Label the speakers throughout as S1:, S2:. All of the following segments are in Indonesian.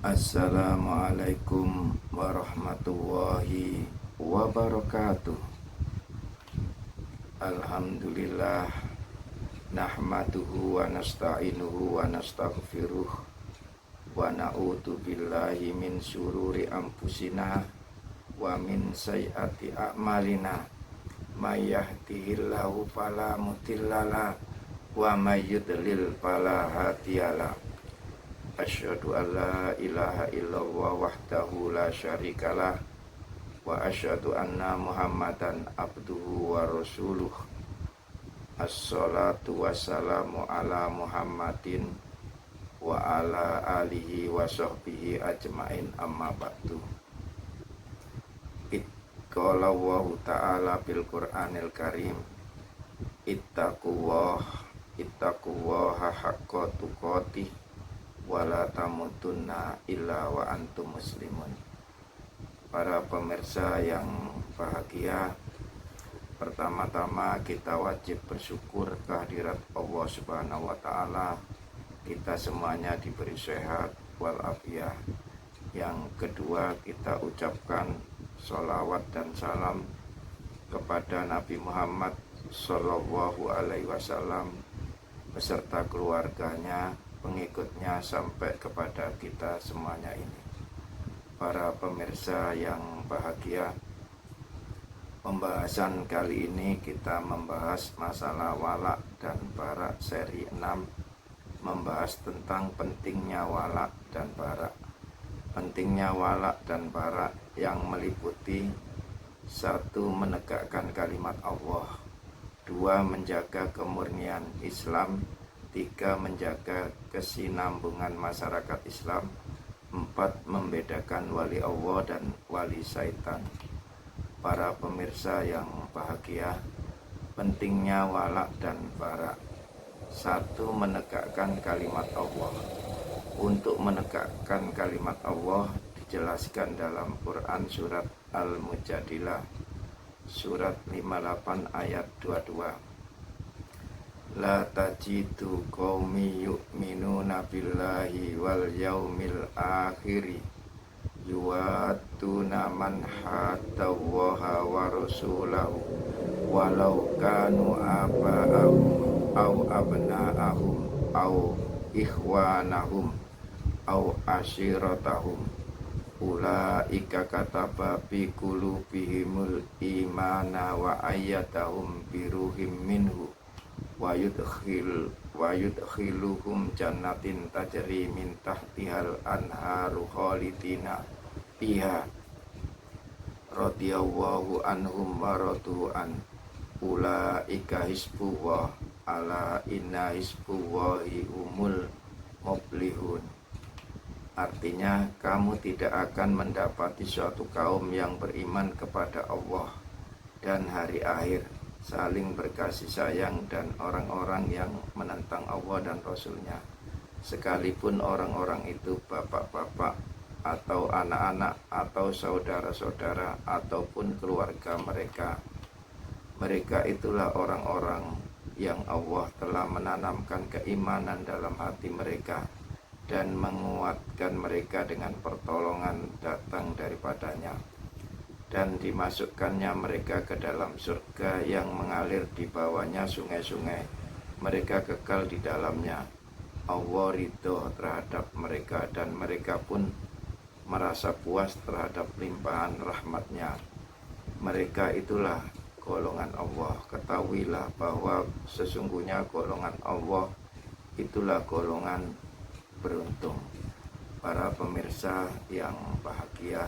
S1: Assalamualaikum warahmatullahi wabarakatuh. Alhamdulillah, nahmaduhu wa nasta'inuhu wa nastaghfiruh wa na'udzu billahi min syururi anfusina wa min sayyiati a'malina. May yahdihillahu fala mudhillalah wa may yudlil fala hadiyalah. Asyhadu an la ilaha illallah wahdahu la syarikalah wa asyhadu anna Muhammadan abduhu wa rasuluh. Assalatu wassalamu ala Muhammadin wa ala alihi wa sahbihi ajmain, amma ba'du. Qala Allahu ta'ala bil Qur'anil Karim, ittaqullaha haqqa tuqatih wala tamutunna illa wa antum muslimun. Para pemirsa yang bahagia, pertama-tama kita wajib bersyukur kehadirat Allah Subhanahu wa taala. Kita semuanya diberi sehat walafiat. Yang kedua, kita ucapkan sholawat dan salam kepada Nabi Muhammad Sallallahu Alaihi Wasallam beserta keluarganya, pengikutnya sampai kepada kita semuanya ini. Para pemirsa yang bahagia, pembahasan kali ini kita membahas masalah walak dan barak seri 6, membahas tentang pentingnya walak dan barak. Pentingnya walak dan barak yang meliputi: 1. Menegakkan kalimat Allah, 2. Menjaga kemurnian Islam, 3. Menjaga kesinambungan masyarakat Islam, 4. Membedakan wali Allah dan wali syaitan. Para pemirsa yang bahagia, pentingnya walak dan barak. 1. Menegakkan kalimat Allah. Untuk menegakkan kalimat Allah dijelaskan dalam Quran surat Al-Mujadilah surat 58 ayat 22. La tajidu qaumi yu'minuna billahi wal yaumil akhiri yuwattuna man haddallaha wa rasulahu walau kanu aba'ahum aw abna'ahum aw ikhwanahum aw ashiratahum ulaika kataba fi qulubihimul imana wa ayyadahum biruhim minhu wa yudkhiluhum jannatin tajri min tahtihal anharu khalidina fiha radhiyallahu anhum wa radu'an ulaika hizbullah ala inna hizbullahi humul muflihun. Artinya, kamu tidak akan mendapati suatu kaum yang beriman kepada Allah dan hari akhir, saling berkasih sayang, dan orang-orang yang menentang Allah dan Rasulnya, sekalipun orang-orang itu bapak-bapak atau anak-anak atau saudara-saudara ataupun keluarga mereka. Mereka itulah orang-orang yang Allah telah menanamkan keimanan dalam hati mereka dan menguatkan mereka dengan pertolongan datang daripadanya, dan dimasukkannya mereka ke dalam surga yang mengalir di bawahnya sungai-sungai. Mereka kekal di dalamnya. Allah ridho terhadap mereka dan mereka pun merasa puas terhadap limpahan rahmatnya. Mereka itulah golongan Allah. Ketahuilah bahwa sesungguhnya golongan Allah itulah golongan beruntung. Para pemirsa yang bahagia,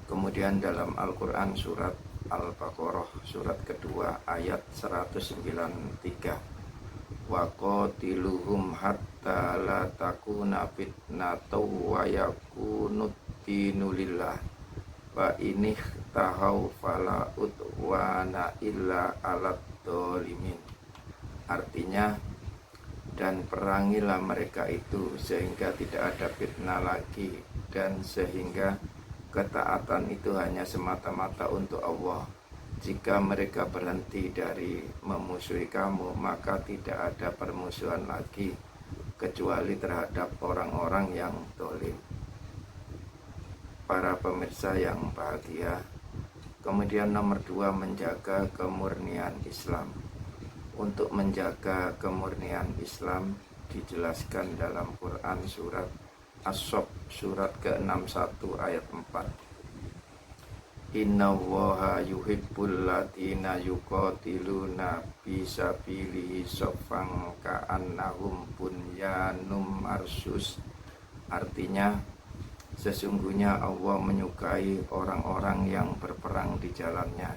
S1: kemudian dalam Al-Quran surat Al-Baqarah surat kedua ayat 193, wa qatiluhum hatta la takuna fitnatu wa yakunut dinu lillah wa inih tahau fala udwana illa alat dolimin. Artinya, dan perangilah mereka itu sehingga tidak ada fitnah lagi, dan sehingga ketaatan itu hanya semata-mata untuk Allah. Jika mereka berhenti dari memusuhi kamu, maka tidak ada permusuhan lagi, kecuali terhadap orang-orang yang dolim. Para pemirsa yang bahagia, kemudian nomor 2, menjaga kemurnian Islam. Untuk menjaga kemurnian Islam dijelaskan dalam Quran surat As-Saff surat ke-61 ayat 4. Innallaha yuhibbul ladina yuqatiluna fi sabilihi shaffan ka'annahum bunyanum marsus. Artinya, sesungguhnya Allah menyukai orang-orang yang berperang di jalannya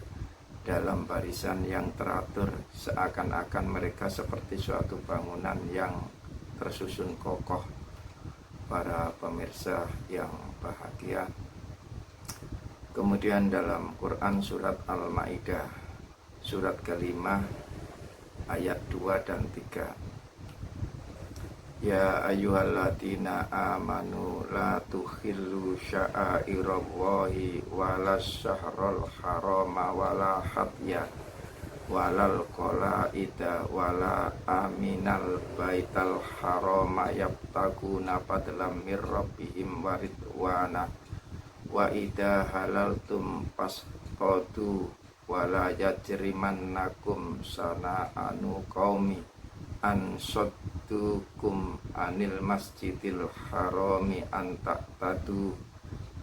S1: dalam barisan yang teratur, seakan-akan mereka seperti suatu bangunan yang tersusun kokoh. Para pemirsa yang bahagia, kemudian dalam Quran surat Al-Maidah surat ke-5 ayat 2 dan 3. Ya ayyuhalladzina amanu la tukhillu sya'airallahi walas syahrul harama wala hadya walal qalaida wala aminal baital harama yabtaguna fadlam mir rabbihim waridwana wa idza halaltum fasqatu wala yajrimannakum sana'anu qaumi an saddukum anil masjidil harami an taqtadu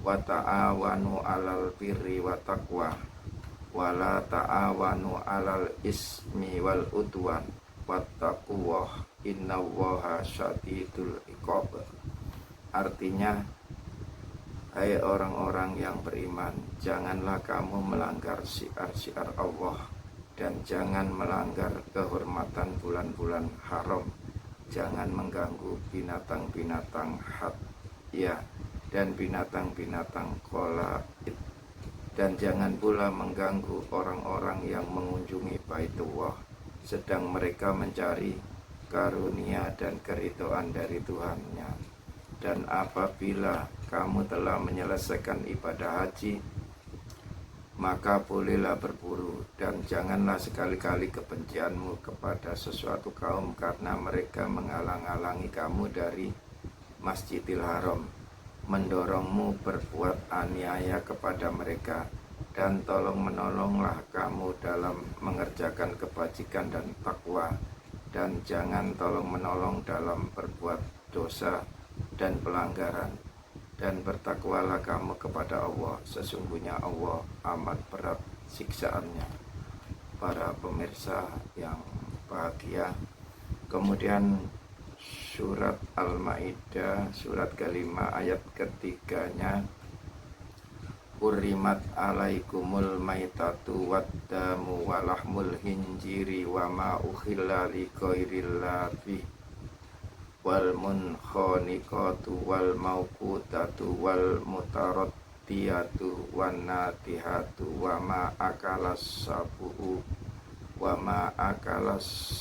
S1: wa ta'awanu alal birri wa taqwa wala ta'awanu alal ismi wal udwan wattaqullah innallaha syadidul iqab. Artinya, hai orang-orang yang beriman, janganlah kamu melanggar syiar-syiar Allah dan jangan melanggar kehormatan bulan-bulan haram. Jangan mengganggu binatang-binatang hadya dan binatang-binatang qalaid, dan jangan pula mengganggu orang-orang yang mengunjungi Baitullah sedang mereka mencari karunia dan keridhaan dari Tuhannya. Dan apabila kamu telah menyelesaikan ibadah haji, maka bolehlah berburu, dan janganlah sekali-kali kebencianmu kepada sesuatu kaum karena mereka menghalang-halangi kamu dari Masjidil Haram, mendorongmu berbuat aniaya kepada mereka, dan tolong-menolonglah kamu dalam mengerjakan kebajikan dan takwa, dan jangan tolong-menolong dalam berbuat dosa dan pelanggaran. Dan bertakwalah kamu kepada Allah, sesungguhnya Allah amat berat siksaannya. Para pemirsa yang bahagia, kemudian surat Al-Maidah surat ke-5 ayat ketiganya, Hurrimat alaikumul maitatu waddamu walahmul hinjiri wa ma ukhilla li ghairillahi wal munkhaniqatu wal mauqutatu wal mutaraddiyatu wan natihatu wa ma akalas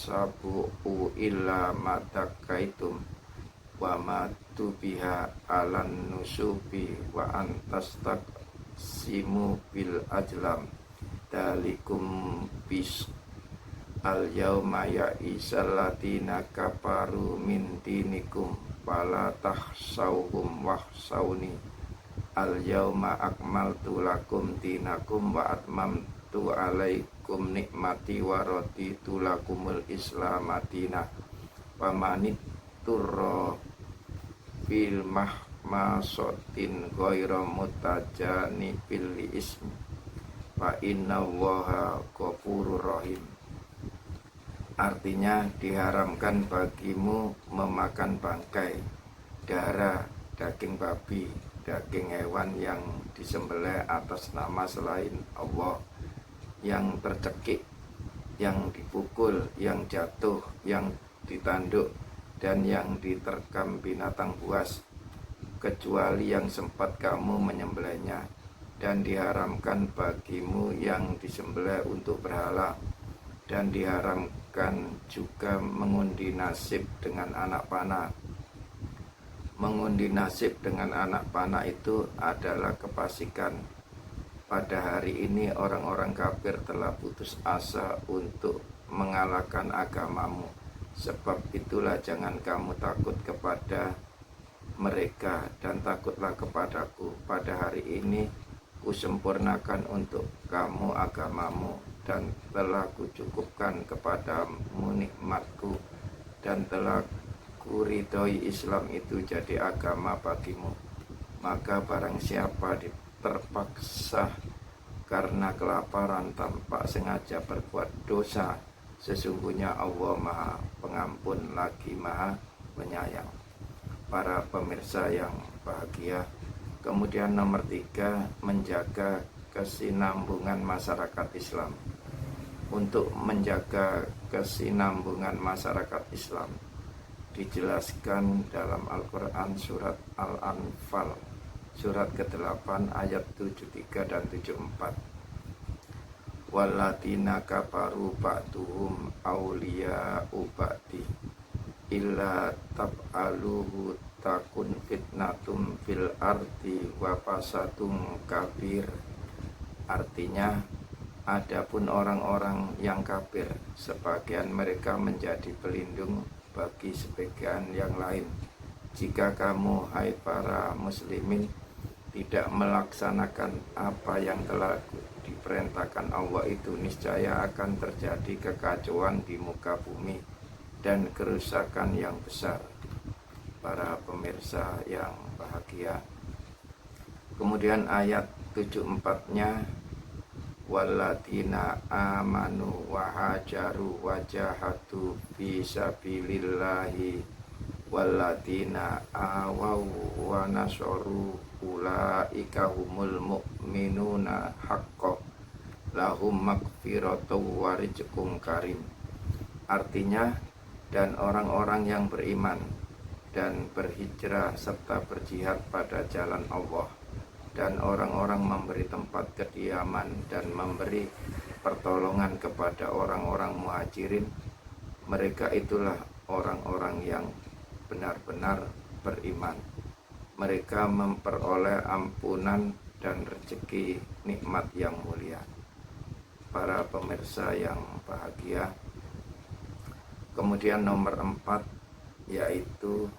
S1: sabu'u illa matakaitum wa ma tubiha alan nusubi wa antastaqsimu bil ajlam dalikum bis al-yawma ya'isal ladina kafaru min dinikum fala tahsawhum wahsawni al-yawma akmaltu lakum dinakum wa atmamtu alaikum nikmati wa raditu lakumul islam madinah wa manitturra fil mahmasotin ghaira mutajani bil ismi fa innallaha ghafurur rahim. Artinya, diharamkan bagimu memakan bangkai, darah, daging babi, daging hewan yang disembelih atas nama selain Allah, yang tercekik, yang dipukul, yang jatuh, yang ditanduk, dan yang diterkam binatang buas, kecuali yang sempat kamu menyembelihnya. Dan diharamkan bagimu yang disembelih untuk berhala, dan diharamkan juga mengundi nasib dengan anak panah. Mengundi nasib dengan anak panah itu adalah kefasikan. Pada hari ini orang-orang kafir telah putus asa untuk mengalahkan agamamu, Sebab itulah jangan kamu takut kepada mereka dan takutlah kepadaku. Pada hari ini kusempurnakan untuk kamu agamamu dan telah kucukupkan kepadamu nikmatku dan telah kuridhoi Islam itu jadi agama bagimu. Maka barang siapa terpaksa karena kelaparan tanpa sengaja berbuat dosa, sesungguhnya Allah Maha Pengampun lagi Maha Penyayang. Para pemirsa yang bahagia, kemudian nomor 3, menjaga kesinambungan masyarakat Islam. Untuk menjaga kesinambungan masyarakat Islam dijelaskan dalam Al-Quran surat Al-Anfal surat ke-8 ayat 73 dan 74. Wallatina kafaru ba'duhum awliya'u ba'di illa tab'aluhu takun fitnatum fil ardi wa fasadum kabir. Artinya, adapun orang-orang yang kafir, sebagian mereka menjadi pelindung bagi sebagian yang lain. Jika kamu, hai para muslimin, tidak melaksanakan apa yang telah diperintahkan Allah itu, niscaya akan terjadi kekacauan di muka bumi dan kerusakan yang besar. Para pemirsa yang bahagia, kemudian ayat 74-nya, wallatina amanu wa hajaru wa jahadu fi sabilillahi wallatina awaw wa nasoru ulaika humul mu'minuna haqqo lahum magfiratu wa rizqum karim. Artinya, dan orang-orang yang beriman dan berhijrah serta berjihad pada jalan Allah, dan orang-orang memberi tempat kediaman dan memberi pertolongan kepada orang-orang muhajirin, mereka itulah orang-orang yang benar-benar beriman. Mereka memperoleh ampunan dan rezeki nikmat yang mulia. Para pemirsa yang bahagia, kemudian nomor 4 yaitu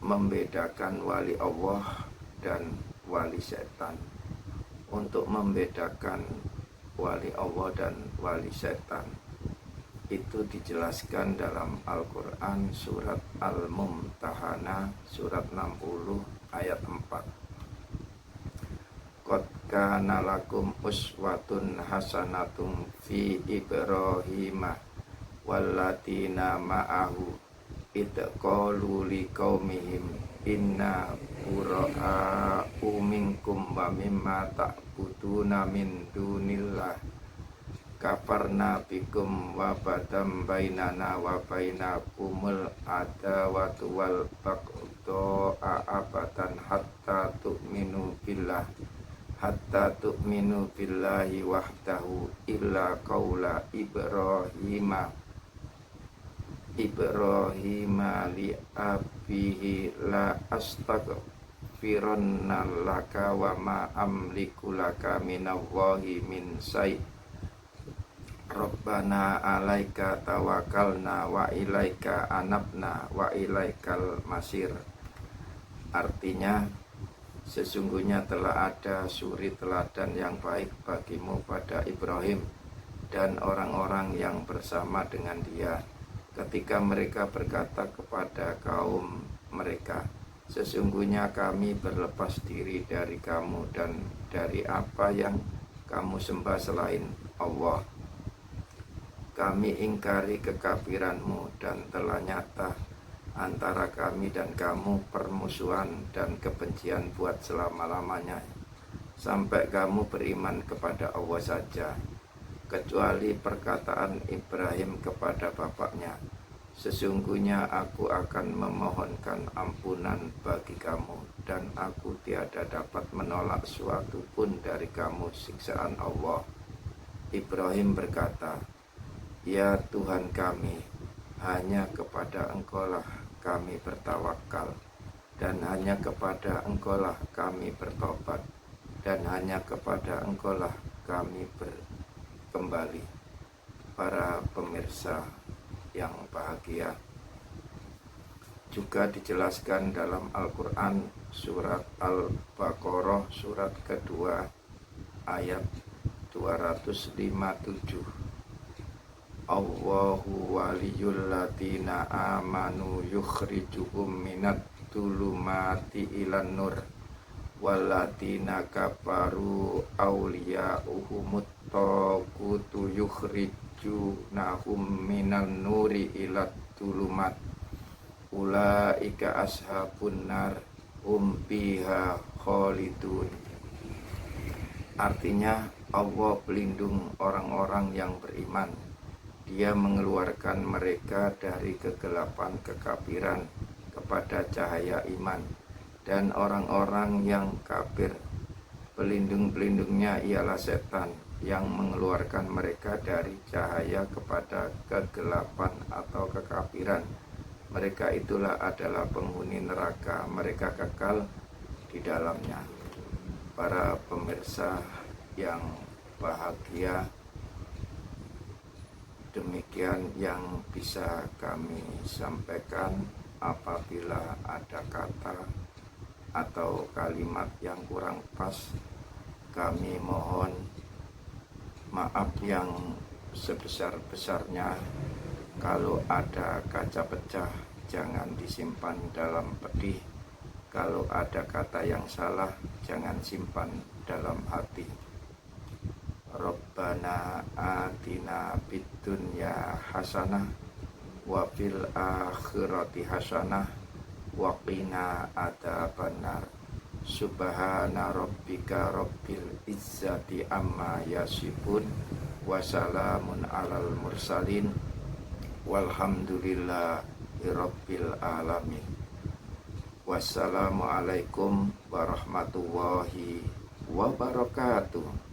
S1: membedakan wali Allah dan wali setan. Untuk membedakan wali Allah dan wali setan itu dijelaskan dalam Al-Quran surat Al-Mumtahanah surat 60 ayat 4. Qad kana lakum uswatun hasanatun fi Ibrahimah wallatina ma'ahu idh qalu liqaumihim inna bura'u minkum wa mimma ta'buduna min dunillah kafarna bikum wa badam bainana wa bainakumul adawatu wal baghdha'a abadan hatta tu'minu billahi wahdahu illa qaula Ibrahima li abihi la astaghfiranna laka wa ma amliku laka minallahi min syai' Rabbana alaika tawakkalna wa ilaika anabna wa ilaikal masir. Artinya, sesungguhnya telah ada suri teladan yang baik bagimu pada Ibrahim dan orang-orang yang bersama dengan dia, ketika mereka berkata kepada kaum mereka, sesungguhnya kami berlepas diri dari kamu dan dari apa yang kamu sembah selain Allah. Kami ingkari kekafiranmu dan telah nyata antara kami dan kamu permusuhan dan kebencian buat selama-lamanya, sampai kamu beriman kepada Allah saja, kecuali perkataan Ibrahim kepada bapaknya, sesungguhnya aku akan memohonkan ampunan bagi kamu dan aku tiada dapat menolak suatu pun dari kamu siksaan Allah. Ibrahim berkata, ya Tuhan kami, hanya kepada Engkaulah kami bertawakal, dan hanya kepada Engkaulah kami bertobat, dan hanya kepada Engkaulah kami berkembali. Para pemirsa yang bahagia. Juga dijelaskan dalam Al-Quran surat Al-Baqarah surat kedua ayat 257. Allahu waliyul ladina amanu yukhrijuhum minat tulumati ilan nur waladina kafaru awliya'uhumut taqutu yukhrijunahum minan nuri ilat tulumat ulaika ashabun nar fiha khalidun. Artinya, Allah pelindung orang-orang yang beriman. Dia mengeluarkan mereka dari kegelapan kekafiran kepada cahaya iman. Dan orang-orang yang kafir, pelindung-pelindungnya ialah setan yang mengeluarkan mereka dari cahaya kepada kegelapan atau kekafiran. Mereka itulah adalah penghuni neraka, mereka kekal di dalamnya. Para pemirsa yang bahagia, demikian yang bisa kami sampaikan. Apabila ada kata atau kalimat yang kurang pas, kami mohon maaf yang sebesar-besarnya. Kalau ada kaca pecah, jangan disimpan dalam pedih. Kalau ada kata yang salah, jangan simpan dalam hati. Rabbana atina fid dunya hasanah wa fil akhirati hasanah wa qina adzabannar. Subhana rabbika rabbil izzati amma yasifun wa salamun alal mursalin walhamdulillahi rabbil alamin. Wassalamualaikum warahmatullahi wabarakatuh.